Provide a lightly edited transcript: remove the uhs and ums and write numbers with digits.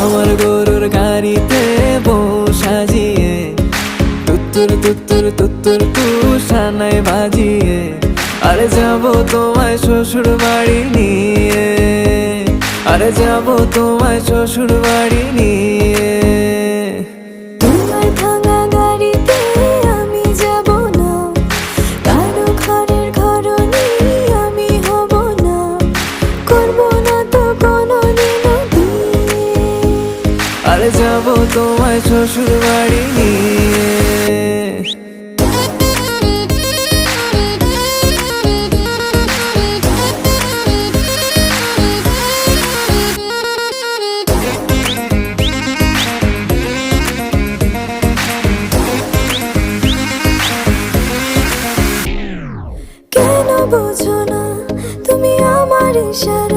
আমার গরুর গাড়িতে বউ সাজিয়ে তুত্তুর তুত্তুর তুত্তুর তুষানায় বাজিয়ে আরে যাব তোমায় শ্বশুর বাড়ি নিয়ে, আরে যাব তোমায় শ্বশুর বাড়ি নিয়ে। তোমার ভাঙা গাড়িতে আমি যাব না, কারো ঘরের ঘরনি আমি হব না, করব না তো কোনোদিনও বিয়ে। আরে যাব তোমায় শ্বশুর বাড়ি নিয়ে। কেন বোঝো না তুমি আমার ইশারা?